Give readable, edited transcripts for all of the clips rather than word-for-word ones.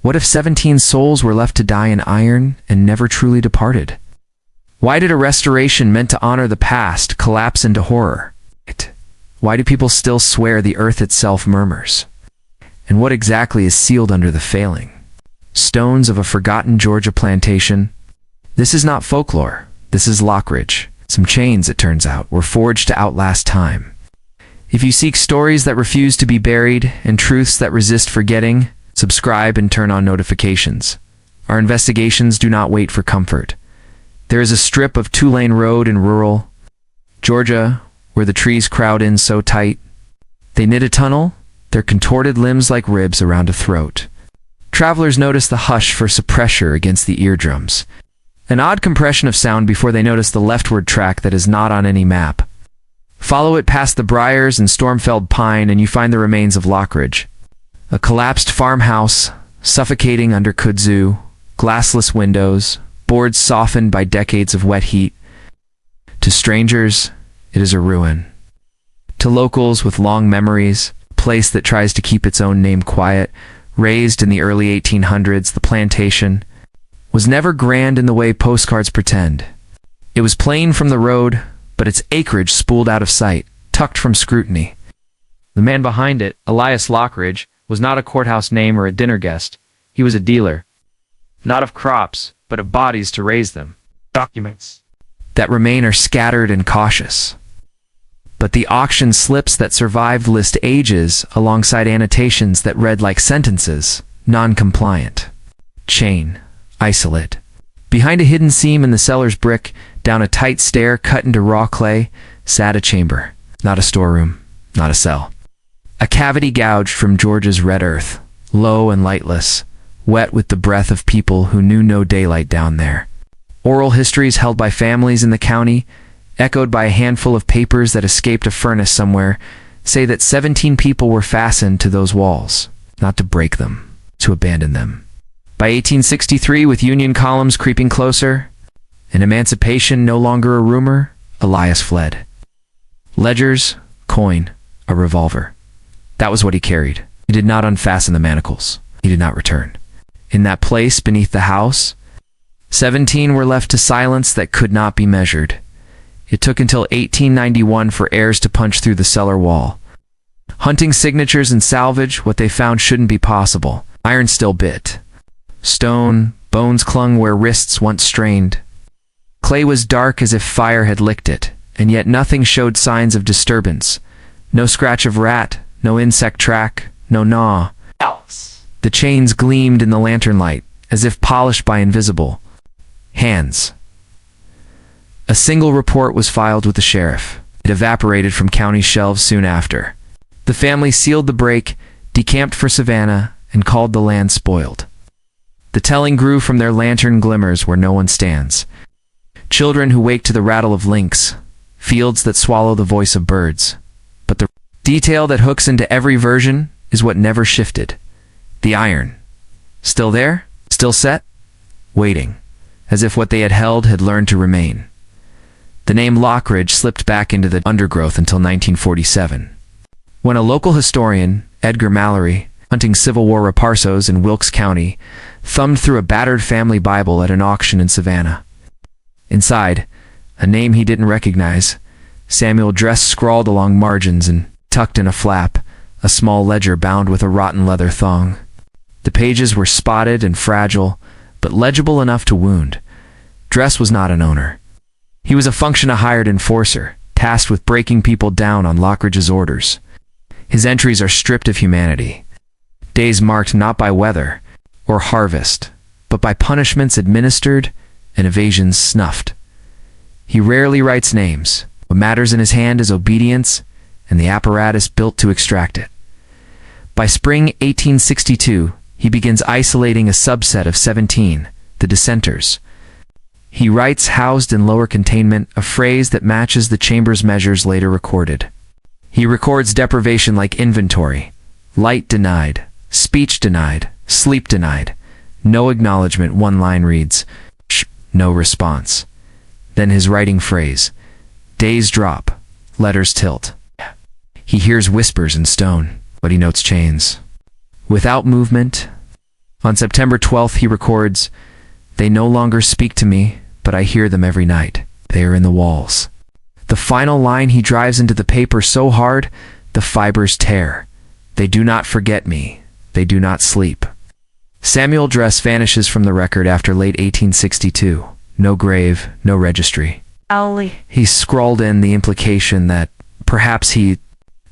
What if 17 souls were left to die in iron and never truly departed? Why did a restoration meant to honor the past collapse into horror? Why do people still swear the earth itself murmurs? And what exactly is sealed under the failing? Stones of a forgotten Georgia plantation? This is not folklore. This is Lockridge. Some chains, it turns out, were forged to outlast time. If you seek stories that refuse to be buried and truths that resist forgetting, subscribe and turn on notifications. Our investigations do not wait for comfort. There is a strip of two-lane road in rural Georgia where the trees crowd in so tight. They knit a tunnel, their contorted limbs like ribs around a throat. Travelers notice the hush for suppressor against the eardrums. An odd compression of sound before they notice the leftward track that is not on any map. Follow it past the briars and storm-felled pine and you find the remains of Lockridge. A collapsed farmhouse, suffocating under kudzu, glassless windows, boards softened by decades of wet heat. To strangers, it is a ruin. To locals with long memories, a place that tries to keep its own name quiet, raised in the early 1800s, the Plantation was never grand in the way postcards pretend. It was plain from the road, but its acreage spooled out of sight, tucked from scrutiny. The man behind it, Elias Lockridge, was not a courthouse name or a dinner guest. He was a dealer. Not of crops, but of bodies to raise them. Documents that remain are scattered and cautious. But the auction slips that survived list ages alongside annotations that read like sentences, non-compliant. Chain, isolate. Behind a hidden seam in the cellar's brick, down a tight stair cut into raw clay, sat a chamber. Not a storeroom, not a cell. A cavity gouged from Georgia's red earth, low and lightless, wet with the breath of people who knew no daylight down there. Oral histories held by families in the county, echoed by a handful of papers that escaped a furnace somewhere, say that 17 people were fastened to those walls, not to break them, to abandon them. By 1863, with Union columns creeping closer, and emancipation no longer a rumor, Elias fled. Ledgers, coin, a revolver. That was what he carried. He did not unfasten the manacles. He did not return. In that place beneath the house, 17 were left to silence that could not be measured. It took until 1891 for heirs to punch through the cellar wall. Hunting signatures and salvage what they found shouldn't be possible. Iron still bit. Stone, bones clung where wrists once strained. Clay was dark as if fire had licked it, and yet nothing showed signs of disturbance. No scratch of rat, no insect track, no gnaw. The chains gleamed in the lantern light, as if polished by invisible hands. A single report was filed with the sheriff. It evaporated from county shelves soon after. The family sealed the break, decamped for Savannah, and called the land spoiled. The telling grew from their lantern glimmers where no one stands. Children who wake to the rattle of lynx, fields that swallow the voice of birds. But the detail that hooks into every version is what never shifted. The iron. Still there? Still set? Waiting, as if what they had held had learned to remain. The name Lockridge slipped back into the undergrowth until 1947. When a local historian, Edgar Mallory, hunting Civil War reparsos in Wilkes County, thumbed through a battered family Bible at an auction in Savannah. Inside, a name he didn't recognize, Samuel Dress scrawled along margins and, tucked in a flap, a small ledger bound with a rotten leather thong. The pages were spotted and fragile, but legible enough to wound. Dress was not an owner. He was a functional hired enforcer, tasked with breaking people down on Lockridge's orders. His entries are stripped of humanity. Days marked not by weather or harvest, but by punishments administered and evasions snuffed. He rarely writes names. What matters in his hand is obedience and the apparatus built to extract it. By spring 1862, he begins isolating a subset of 17, the dissenters. He writes, housed in lower containment, a phrase that matches the chamber's measures later recorded. He records deprivation like inventory. Light denied, speech denied, sleep denied. No acknowledgement, one line reads. Shh, no response. Then his writing phrase. Days drop, letters tilt. He hears whispers in stone, but he notes chains. Without movement, On September 12th, he records, "They no longer speak to me, but I hear them every night. They are in the walls." The final line, he drives into the paper so hard, the fibers tear. "They do not forget me. They do not sleep." Samuel Dress vanishes from the record after late 1862. No grave, no registry. He scrawled in the implication that perhaps he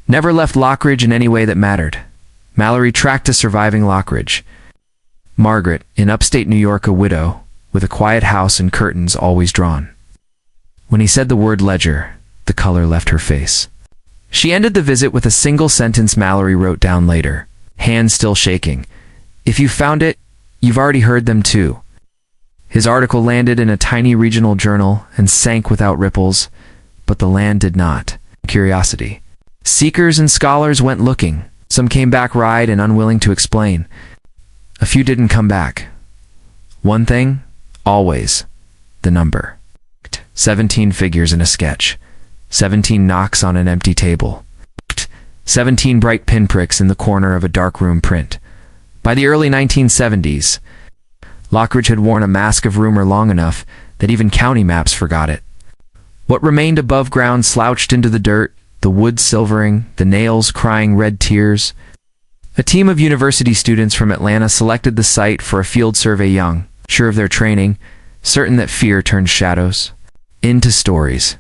never left Lockridge in any way that mattered. Mallory tracked a surviving Lockridge. Margaret, in upstate New York, a widow, with a quiet house and curtains always drawn. When he said the word ledger, the color left her face. She ended the visit with a single sentence Mallory wrote down later, hands still shaking. "If you found it, you've already heard them too." His article landed in a tiny regional journal and sank without ripples, but the land did not. Curiosity. Seekers and scholars went looking. Some came back wry and unwilling to explain. A few didn't come back. One thing, always, the number. 17 figures in a sketch. 17 knocks on an empty table. 17 bright pinpricks in the corner of a dark room print. By the early 1970s, Lockridge had worn a mask of rumor long enough that even county maps forgot it. What remained above ground slouched into the dirt, the wood silvering, the nails crying red tears. A team of university students from Atlanta selected the site for a field survey young, sure of their training, certain that fear turned shadows into stories.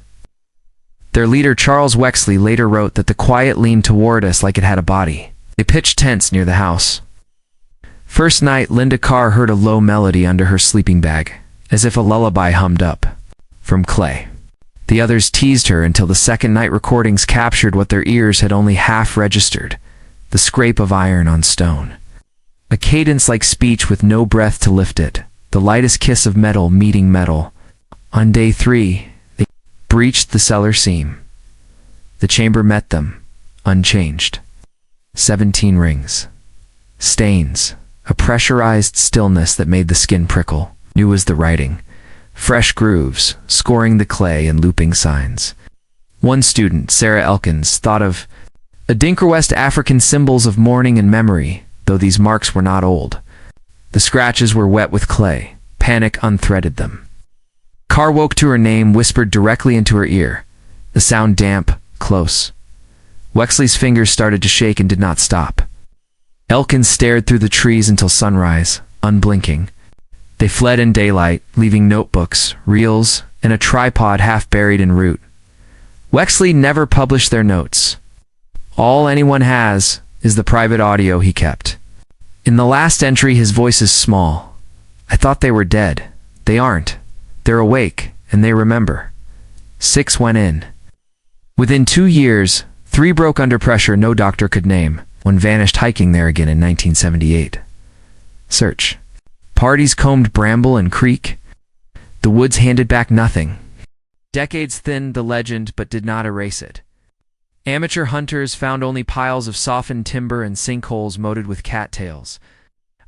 Their leader, Charles Wexley, later wrote that the quiet leaned toward us like it had a body. They pitched tents near the house. First night, Linda Carr heard a low melody under her sleeping bag, as if a lullaby hummed up from clay. The others teased her until the second night recordings captured what their ears had only half registered, the scrape of iron on stone. A cadence like speech with no breath to lift it, the lightest kiss of metal meeting metal. On day 3, they breached the cellar seam. The chamber met them, unchanged. 17 rings. Stains. A pressurized stillness that made the skin prickle. New as the writing. Fresh grooves, scoring the clay and looping signs. One student, Sarah Elkins, thought of Adinkra West African symbols of mourning and memory, though these marks were not old. The scratches were wet with clay. Panic unthreaded them. Carr woke to her name, whispered directly into her ear. The sound damp, close. Wexley's fingers started to shake and did not stop. Elkins stared through the trees until sunrise, unblinking. They fled in daylight, leaving notebooks, reels, and a tripod half buried in root. Wexley never published their notes. All anyone has is the private audio he kept. In the last entry, his voice is small. "I thought they were dead. They aren't. They're awake, and they remember. 6 went in. Within 2 years, 3 broke under pressure no doctor could name. One vanished hiking there again in 1978. Search. Parties combed bramble and creek. The woods handed back nothing. Decades thinned the legend but did not erase it. Amateur hunters found only piles of softened timber and sinkholes moated with cattails.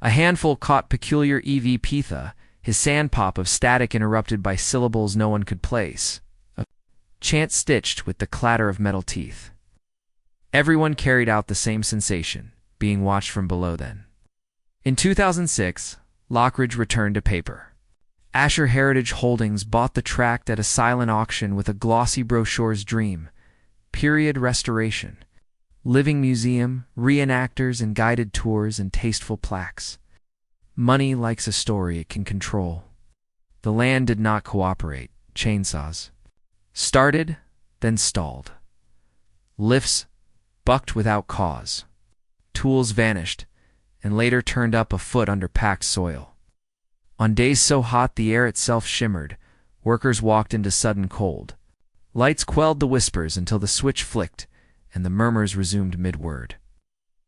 A handful caught peculiar EV pitha, his sandpop of static interrupted by syllables no one could place. A chant stitched with the clatter of metal teeth. Everyone carried out the same sensation, being watched from below then. In 2006, Lockridge returned to paper. Asher Heritage Holdings bought the tract at a silent auction with a glossy brochure's dream. Period restoration. Living museum, reenactors and guided tours and tasteful plaques. Money likes a story it can control. The land did not cooperate. Chainsaws. Started, then stalled. Lifts bucked without cause. Tools vanished, and later turned up a foot under packed soil. On days so hot the air itself shimmered, workers walked into sudden cold. Lights quelled the whispers until the switch flicked, and the murmurs resumed mid-word.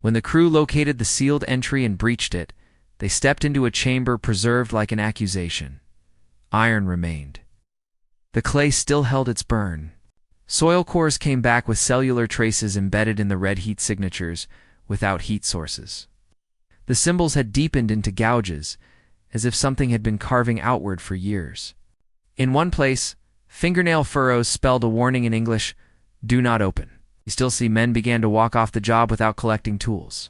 When the crew located the sealed entry and breached it, they stepped into a chamber preserved like an accusation. Iron remained. The clay still held its burn. Soil cores came back with cellular traces embedded in the red heat signatures, without heat sources. The symbols had deepened into gouges, as if something had been carving outward for years. In one place, fingernail furrows spelled a warning in English, "Do not open." You still see men began to walk off the job without collecting tools.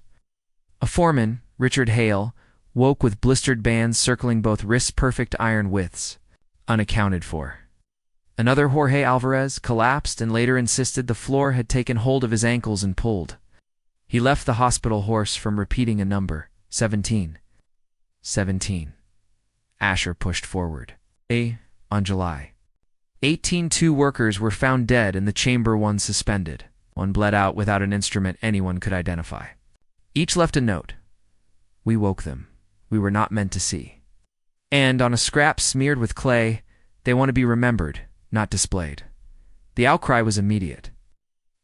A foreman, Richard Hale, woke with blistered bands circling both wrists, perfect iron widths, unaccounted for. Another, Jorge Alvarez, collapsed and later insisted the floor had taken hold of his ankles and pulled. He left the hospital hoarse from repeating a number, 17. 17. Asher pushed forward. On July 18, 2 workers were found dead in the chamber, one suspended. One bled out without an instrument anyone could identify. Each left a note. We woke them. We were not meant to see. And on a scrap smeared with clay, they want to be remembered, not displayed. The outcry was immediate.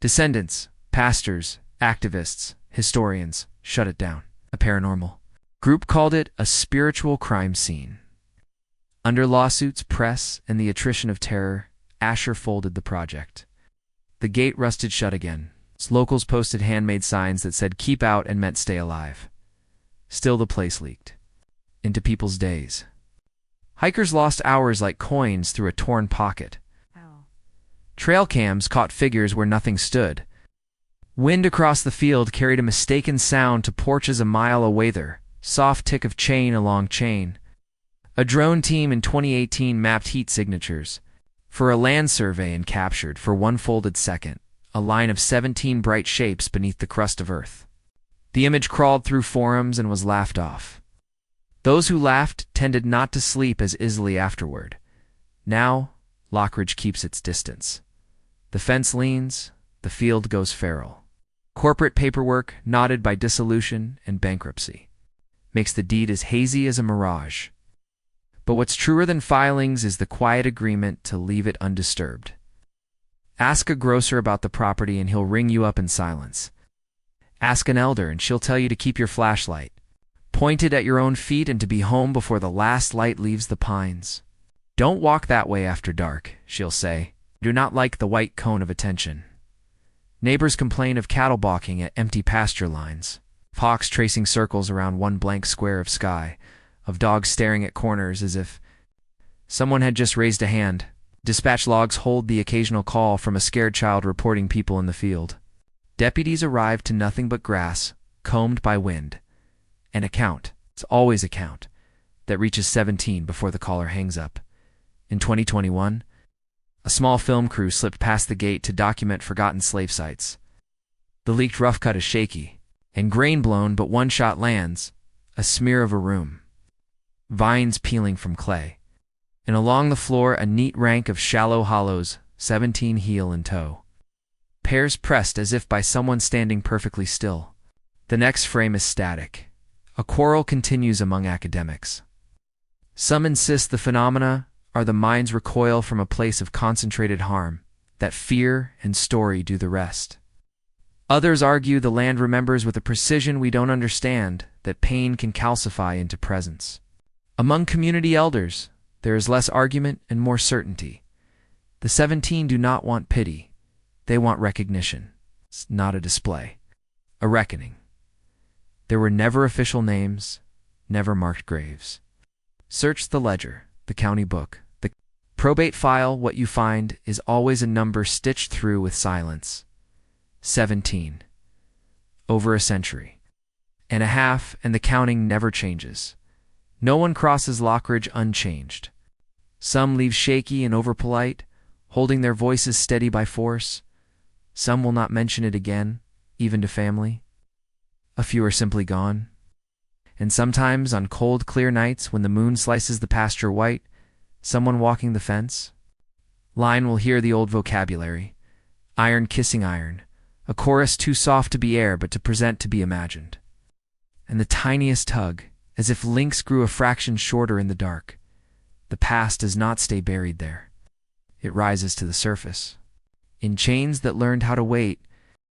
Descendants, pastors, activists, historians shut it down. A paranormal group called it a spiritual crime scene. Under lawsuits, press, and the attrition of terror, Asher folded the project. The gate rusted shut again. Locals posted handmade signs that said keep out and meant stay alive. Still the place leaked into people's days. Hikers lost hours like coins through a torn pocket. Trail cams caught figures where nothing stood. Wind across the field carried a mistaken sound to porches a mile away there, soft tick of chain along chain. A drone team in 2018 mapped heat signatures for a land survey and captured, for one folded second, a line of 17 bright shapes beneath the crust of Earth. The image crawled through forums and was laughed off. Those who laughed tended not to sleep as easily afterward. Now, Lockridge keeps its distance. The fence leans, the field goes feral. Corporate paperwork, knotted by dissolution and bankruptcy, makes the deed as hazy as a mirage. But what's truer than filings is the quiet agreement to leave it undisturbed. Ask a grocer about the property and he'll ring you up in silence. Ask an elder and she'll tell you to keep your flashlight pointed at your own feet and to be home before the last light leaves the pines. Don't walk that way after dark, she'll say. Do not like the white cone of attention. Neighbors complain of cattle balking at empty pasture lines, of hawks tracing circles around one blank square of sky, of dogs staring at corners as if someone had just raised a hand. Dispatch logs hold the occasional call from a scared child reporting people in the field. Deputies arrive to nothing but grass, combed by wind. An account, it's always a count, that reaches 17 before the caller hangs up. In 2021, a small film crew slipped past the gate to document forgotten slave sites. The leaked rough cut is shaky, and grain blown, but one shot lands, a smear of a room. Vines peeling from clay, and along the floor a neat rank of shallow hollows, 17 heel and toe. Pairs pressed as if by someone standing perfectly still. The next frame is static. A quarrel continues among academics. Some insist the phenomena are the mind's recoil from a place of concentrated harm, that fear and story do the rest. Others argue the land remembers with a precision we don't understand, that pain can calcify into presence. Among community elders, there is less argument and more certainty. The 17 do not want pity. They want recognition. It's not a display. A reckoning. There were never official names, never marked graves. Search the ledger, the county book, the probate file. What you find is always a number stitched through with silence. 17. Over a century and a half, and the counting never changes. No one crosses Lockridge unchanged. Some leave shaky and overpolite, holding their voices steady by force. Some will not mention it again, even to family. A few are simply gone. And sometimes, on cold, clear nights when the moon slices the pasture white, someone walking the fence line will hear the old vocabulary, iron kissing iron, a chorus too soft to be air but to present to be imagined. And the tiniest tug, as if links grew a fraction shorter in the dark. The past does not stay buried there. It rises to the surface. In chains that learned how to wait,